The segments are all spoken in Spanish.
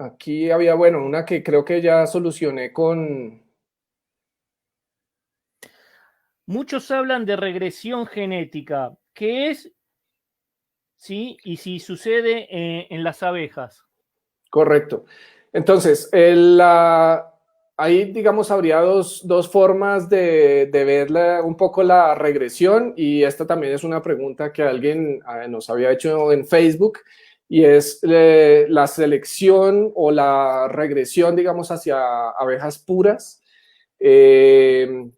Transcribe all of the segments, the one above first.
Aquí había, bueno, una que creo que ya solucioné con... Muchos hablan de regresión genética. ¿Qué es? ¿Sí? Y si sucede en las abejas. Correcto. Entonces, ahí, digamos, habría dos formas de ver un poco la regresión, y esta también es una pregunta que alguien nos había hecho en Facebook, y es la selección o la regresión, digamos, hacia abejas puras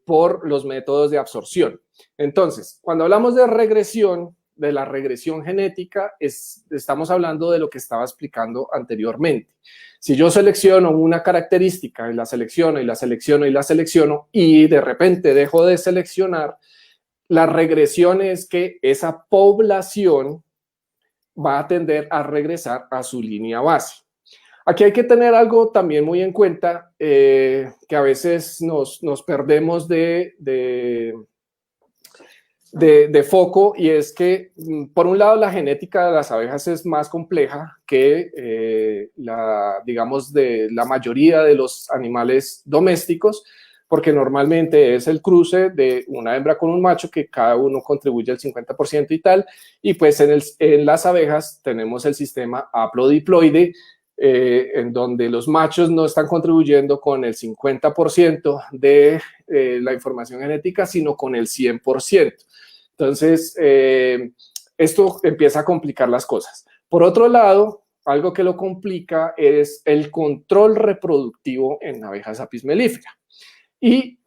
por los métodos de absorción. Entonces, cuando hablamos de regresión, de la regresión genética, estamos hablando de lo que estaba explicando anteriormente. Si yo selecciono una característica y la selecciono y la selecciono y la selecciono y de repente dejo de seleccionar, la regresión es que esa población va a tender a regresar a su línea base. Aquí hay que tener algo también muy en cuenta, que a veces nos perdemos de foco, y es que, por un lado, la genética de las abejas es más compleja que digamos, de la mayoría de los animales domésticos, porque normalmente es el cruce de una hembra con un macho, que cada uno contribuye el 50% y tal, y pues en las abejas tenemos el sistema haplodiploide, en donde los machos no están contribuyendo con el 50% de la información genética, sino con el 100%. Entonces, esto empieza a complicar las cosas. Por otro lado, algo que lo complica es el control reproductivo en abejas apis mellifera. Y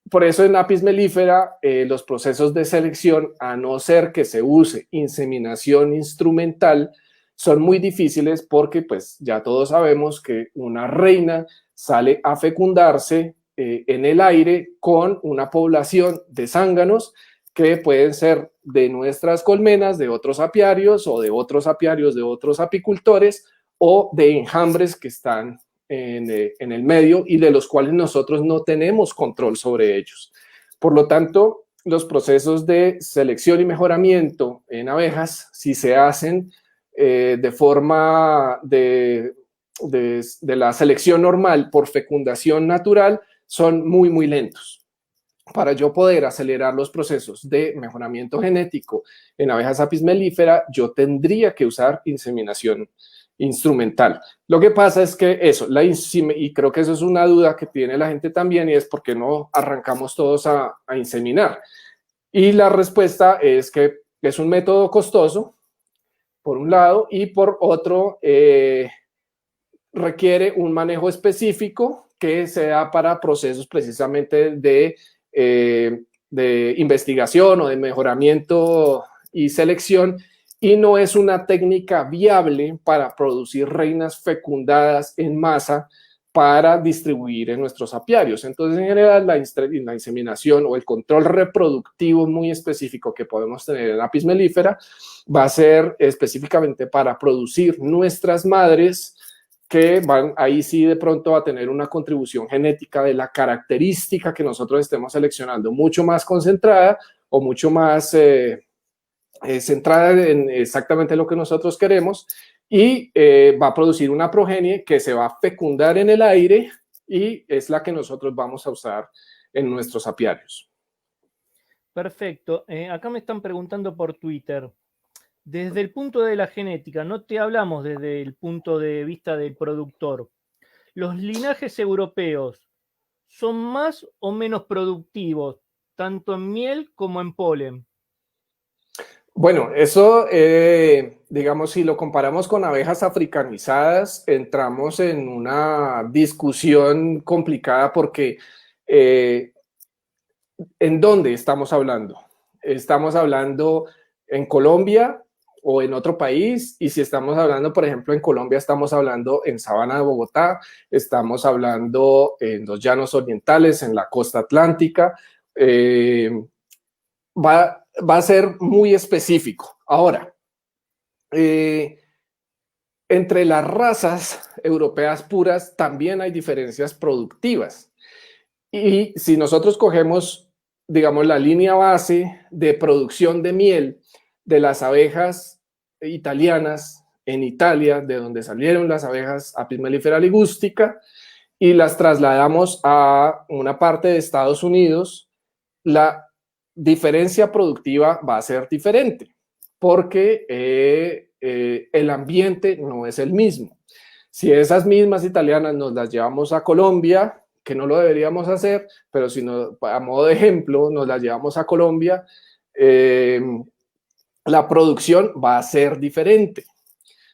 por eso en apis mellifera los procesos de selección, a no ser que se use inseminación instrumental, son muy difíciles, porque pues ya todos sabemos que una reina sale a fecundarse en el aire con una población de zánganos que pueden ser de nuestras colmenas, de otros apiarios, o de otros apiarios de otros apicultores, o de enjambres que están en el medio y de los cuales nosotros no tenemos control sobre ellos. Por lo tanto, los procesos de selección y mejoramiento en abejas, si se hacen de forma de la selección normal por fecundación natural, son muy, muy lentos. Para yo poder acelerar los procesos de mejoramiento genético en abejas apis mellifera, yo tendría que usar inseminación instrumental. Lo que pasa es que eso, y creo que eso es una duda que tiene la gente también, y es por qué no arrancamos todos a inseminar. Y la respuesta es que es un método costoso, por un lado, y por otro, requiere un manejo específico que se da para procesos precisamente de investigación o de mejoramiento y selección, y no es una técnica viable para producir reinas fecundadas en masa para distribuir en nuestros apiarios. Entonces, en general, la inseminación o el control reproductivo muy específico que podemos tener en apis mellifera va a ser específicamente para producir nuestras madres, que van ahí sí de pronto a tener una contribución genética de la característica que nosotros estemos seleccionando mucho más concentrada, o mucho más centrada en exactamente lo que nosotros queremos, y va a producir una progenie que se va a fecundar en el aire, y es la que nosotros vamos a usar en nuestros apiarios. Perfecto. Acá me están preguntando por Twitter. Desde el punto de la genética, no te hablamos desde el punto de vista del productor. ¿Los linajes europeos son más o menos productivos, tanto en miel como en polen? Bueno, eso, digamos, si lo comparamos con abejas africanizadas, entramos en una discusión complicada, porque ¿en dónde estamos hablando? ¿Estamos hablando en Colombia o en otro país? Y si estamos hablando, por ejemplo, en Colombia, estamos hablando en Sabana de Bogotá, estamos hablando en los llanos orientales, en la costa atlántica. Va a ser muy específico. Ahora, entre las razas europeas puras también hay diferencias productivas. Y si nosotros cogemos, digamos, la línea base de producción de miel de las abejas italianas en Italia, de donde salieron las abejas Apis mellifera ligustica, y las trasladamos a una parte de Estados Unidos, la diferencia productiva va a ser diferente, porque el ambiente no es el mismo. Si esas mismas italianas nos las llevamos a Colombia, que no lo deberíamos hacer, pero si no, a modo de ejemplo, nos las llevamos a Colombia, la producción va a ser diferente.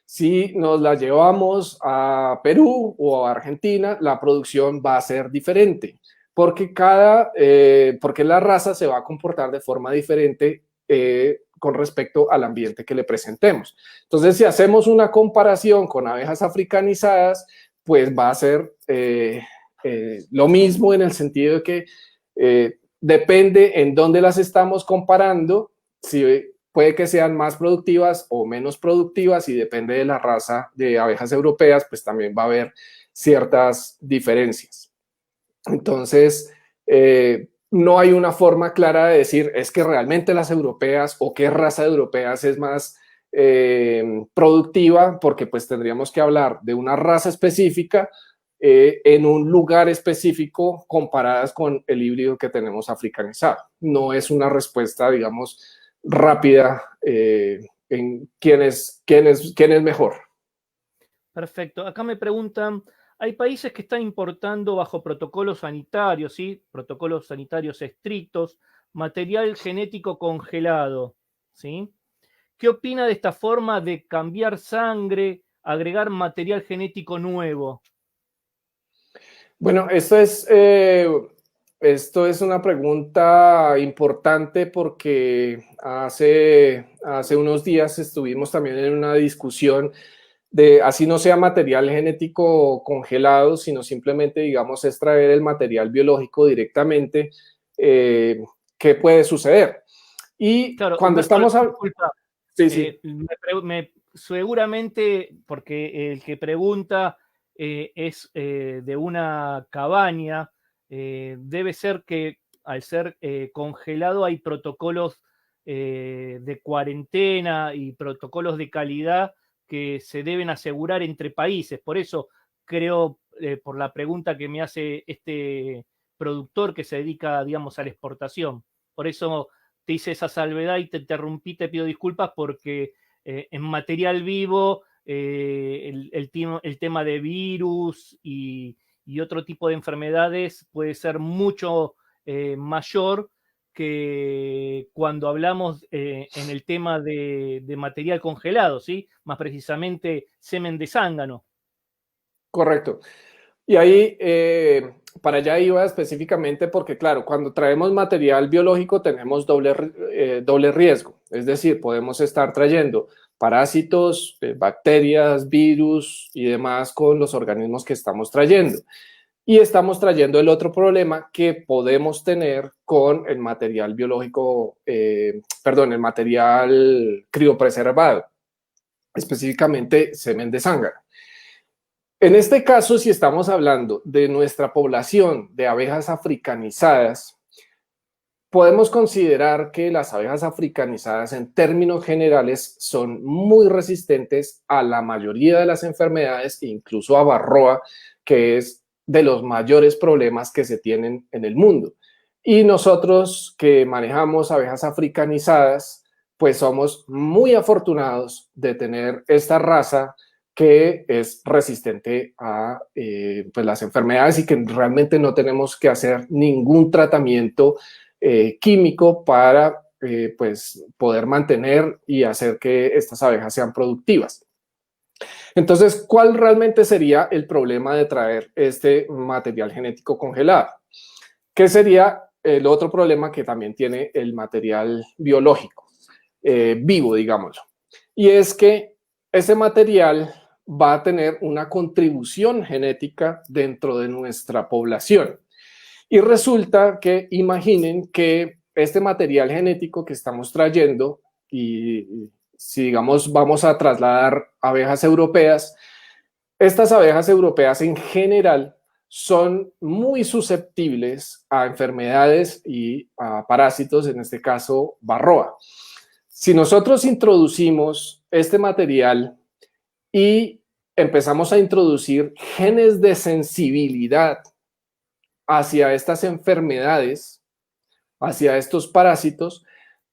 Si nos la llevamos a Perú o a Argentina, la producción va a ser diferente, porque porque la raza se va a comportar de forma diferente con respecto al ambiente que le presentemos. Entonces, si hacemos una comparación con abejas africanizadas, pues va a ser lo mismo en el sentido de que depende en dónde las estamos comparando, si puede que sean más productivas o menos productivas, y depende de la raza de abejas europeas, pues también va a haber ciertas diferencias. Entonces, no hay una forma clara de decir es que realmente las europeas o qué raza de europeas es más productiva, porque pues tendríamos que hablar de una raza específica en un lugar específico comparadas con el híbrido que tenemos africanizado. No es una respuesta, digamos, rápida en quién es mejor. Perfecto. Acá me preguntan, hay países que están importando bajo protocolos sanitarios, ¿sí? Protocolos sanitarios estrictos, material genético congelado, ¿sí? ¿Qué opina de esta forma de cambiar sangre, agregar material genético nuevo? Bueno, esto es una pregunta importante porque hace unos días estuvimos también en una discusión de, así no sea material genético congelado, sino simplemente, digamos, extraer el material biológico directamente, ¿qué puede suceder? Y claro, cuando Humberto, estamos... disculpa, Sí, sí. seguramente, porque el que pregunta es de una cabaña, debe ser que al ser congelado hay protocolos de cuarentena y protocolos de calidad que se deben asegurar entre países. Por eso creo, por la pregunta que me hace este productor que se dedica, digamos, a la exportación. Por eso te hice esa salvedad y te interrumpí, te pido disculpas porque en material vivo el tema de virus y otro tipo de enfermedades puede ser mucho mayor que cuando hablamos en el tema de material congelado, ¿sí? Más precisamente semen de zángano. Correcto. Y ahí, para allá iba específicamente porque, claro, cuando traemos material biológico tenemos doble riesgo. Es decir, podemos estar trayendo parásitos, bacterias, virus y demás con los organismos que estamos trayendo. Y estamos trayendo el otro problema que podemos tener con el material biológico, el material criopreservado, específicamente semen de zángano. En este caso, si estamos hablando de nuestra población de abejas africanizadas, podemos considerar que las abejas africanizadas en términos generales son muy resistentes a la mayoría de las enfermedades, incluso a varroa, que es de los mayores problemas que se tienen en el mundo. Y nosotros que manejamos abejas africanizadas, pues somos muy afortunados de tener esta raza que es resistente a pues las enfermedades y que realmente no tenemos que hacer ningún tratamiento químico para pues poder mantener y hacer que estas abejas sean productivas. Entonces, ¿cuál realmente sería el problema de traer este material genético congelado? ¿Qué sería el otro problema que también tiene el material biológico, vivo, digámoslo? Y es que ese material va a tener una contribución genética dentro de nuestra población. Y resulta que imaginen que este material genético que estamos trayendo, y si digamos vamos a trasladar abejas europeas, estas abejas europeas en general son muy susceptibles a enfermedades y a parásitos, en este caso varroa. Si nosotros introducimos este material y empezamos a introducir genes de sensibilidad hacia estas enfermedades, hacia estos parásitos,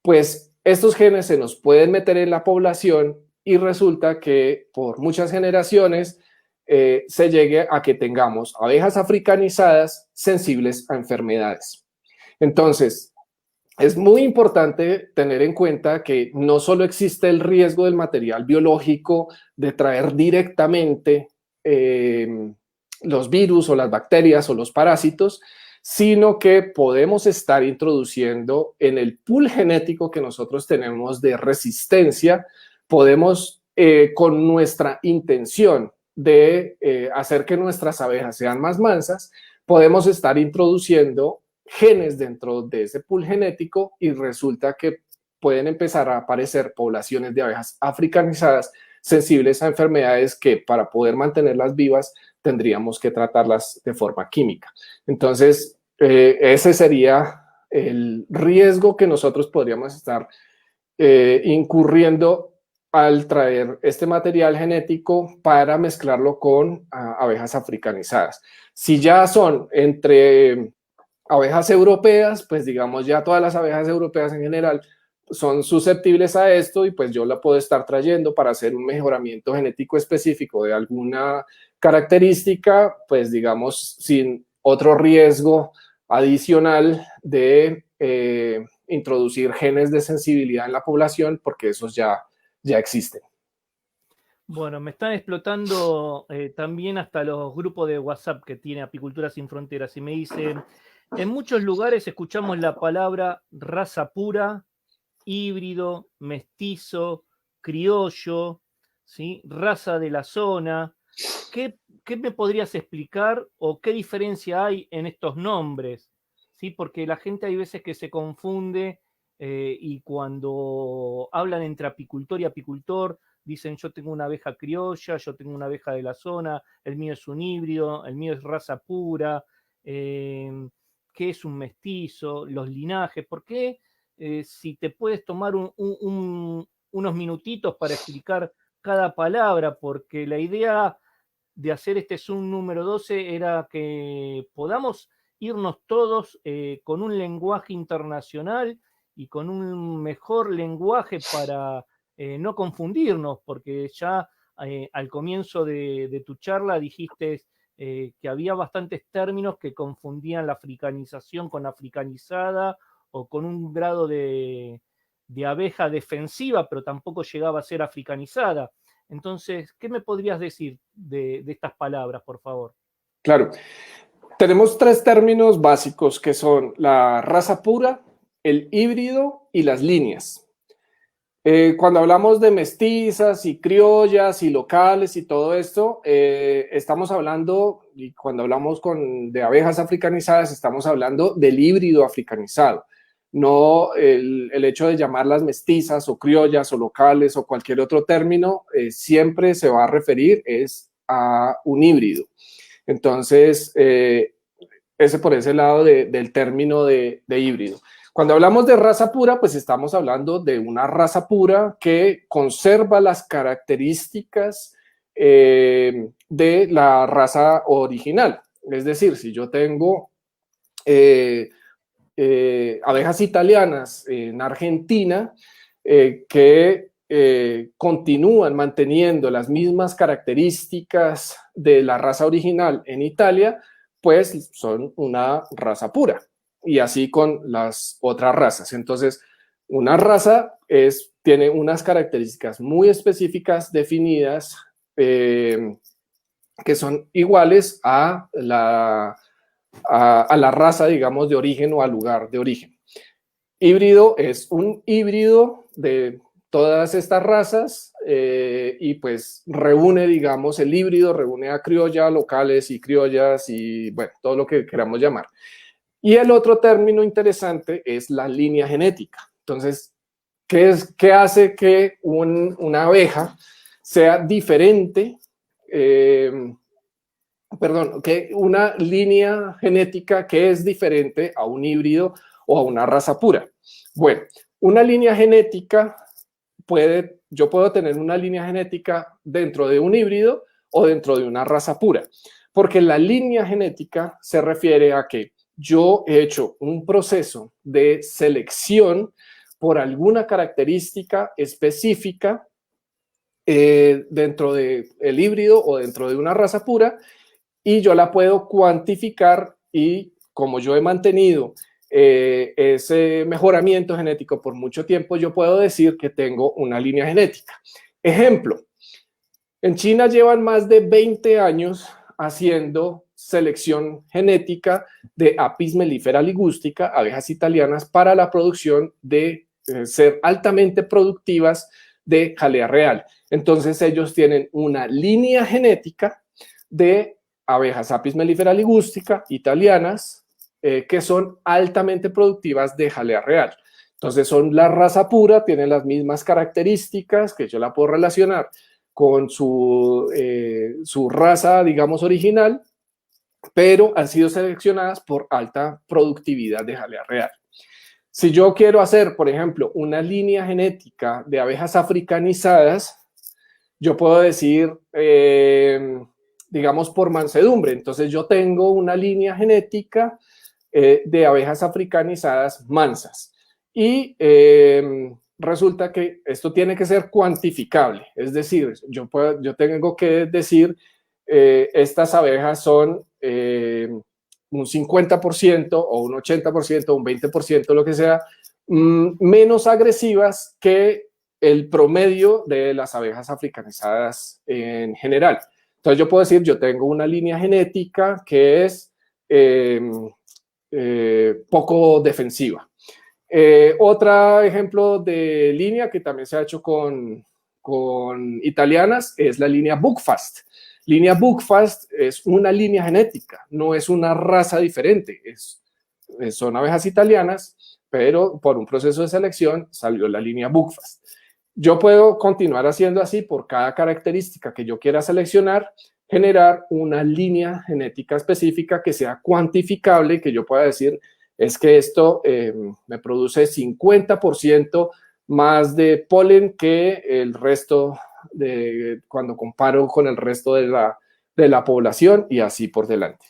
pues estos genes se nos pueden meter en la población y resulta que por muchas generaciones se llegue a que tengamos abejas africanizadas sensibles a enfermedades. Entonces, es muy importante tener en cuenta que no solo existe el riesgo del material biológico de traer directamente los virus o las bacterias o los parásitos, sino que podemos estar introduciendo en el pool genético que nosotros tenemos de resistencia, podemos con nuestra intención de hacer que nuestras abejas sean más mansas, podemos estar introduciendo genes dentro de ese pool genético y resulta que pueden empezar a aparecer poblaciones de abejas africanizadas sensibles a enfermedades que para poder mantenerlas vivas tendríamos que tratarlas de forma química. Entonces, ese sería el riesgo que nosotros podríamos estar incurriendo al traer este material genético para mezclarlo con abejas africanizadas. Si ya son entre abejas europeas, pues digamos ya todas las abejas europeas en general son susceptibles a esto y pues yo la puedo estar trayendo para hacer un mejoramiento genético específico de alguna característica, pues digamos sin otro riesgo adicional de introducir genes de sensibilidad en la población porque esos ya existen. Bueno, me están explotando también hasta los grupos de WhatsApp que tiene Apicultura Sin Fronteras y me dicen, en muchos lugares escuchamos la palabra raza pura, híbrido, mestizo, criollo, ¿sí? Raza de la zona. ¿Qué me podrías explicar o qué diferencia hay en estos nombres? ¿Sí? Porque la gente hay veces que se confunde y cuando hablan entre apicultor y apicultor, dicen yo tengo una abeja criolla, yo tengo una abeja de la zona, el mío es un híbrido, el mío es raza pura, ¿qué es un mestizo? Los linajes, ¿por qué? Si te puedes tomar unos minutitos para explicar cada palabra, porque la idea de hacer este Zoom número 12 era que podamos irnos todos con un lenguaje internacional y con un mejor lenguaje para no confundirnos, porque ya al comienzo de tu charla dijiste que había bastantes términos que confundían la africanización con africanizada o con un grado de abeja defensiva, pero tampoco llegaba a ser africanizada. Entonces, ¿qué me podrías decir de estas palabras, por favor? Claro. Tenemos tres términos básicos que son la raza pura, el híbrido y las líneas. Cuando hablamos de mestizas y criollas y locales y todo esto, estamos hablando, y cuando hablamos de abejas africanizadas, estamos hablando del híbrido africanizado. No el hecho de llamarlas mestizas o criollas o locales o cualquier otro término, siempre se va a referir es a un híbrido. Entonces, ese por ese lado del término de híbrido. Cuando hablamos de raza pura, pues estamos hablando de una raza pura que conserva las características de la raza original. Es decir, si yo tengo abejas italianas en Argentina que continúan manteniendo las mismas características de la raza original en Italia, pues son una raza pura. Y así con las otras razas. Entonces, una raza tiene unas características muy específicas definidas que son iguales a la raza, digamos, de origen o al lugar de origen. Híbrido es un híbrido de todas estas razas y pues reúne, digamos, el híbrido reúne a criolla, locales y criollas y bueno, todo lo que queramos llamar. Y el otro término interesante es la línea genética. Entonces, ¿qué hace que una abeja sea diferente? Que una línea genética que es diferente a un híbrido o a una raza pura. Bueno, una línea genética yo puedo tener una línea genética dentro de un híbrido o dentro de una raza pura, porque la línea genética se refiere a que yo he hecho un proceso de selección por alguna característica específica dentro del híbrido o dentro de una raza pura, y yo la puedo cuantificar, y como yo he mantenido ese mejoramiento genético por mucho tiempo, yo puedo decir que tengo una línea genética. Ejemplo, en China llevan más de 20 años haciendo selección genética de Apis mellifera ligustica, abejas italianas, para la producción de ser altamente productivas de jalea real. Entonces ellos tienen una línea genética de abejas Apis mellifera ligustica italianas que son altamente productivas de jalea real. Entonces son la raza pura, tienen las mismas características que yo la puedo relacionar con su raza, digamos, original, pero han sido seleccionadas por alta productividad de jalea real. Si yo quiero hacer, por ejemplo, una línea genética de abejas africanizadas, yo puedo decir, digamos, por mansedumbre. Entonces yo tengo una línea genética de abejas africanizadas mansas. Y resulta que esto tiene que ser cuantificable. Es decir, yo tengo que decir, estas abejas son un 50% o un 80% o un 20%, lo que sea, menos agresivas que el promedio de las abejas africanizadas en general. Entonces yo puedo decir, yo tengo una línea genética que es poco defensiva. Otro ejemplo de línea que también se ha hecho con italianas es la línea Buckfast. Línea Buckfast es una línea genética, no es una raza diferente, son abejas italianas, pero por un proceso de selección salió la línea Buckfast. Yo puedo continuar haciendo así por cada característica que yo quiera seleccionar, generar una línea genética específica que sea cuantificable, que yo pueda decir, es que esto me produce 50% más de polen que el resto cuando comparo con el resto de la población, y así por delante.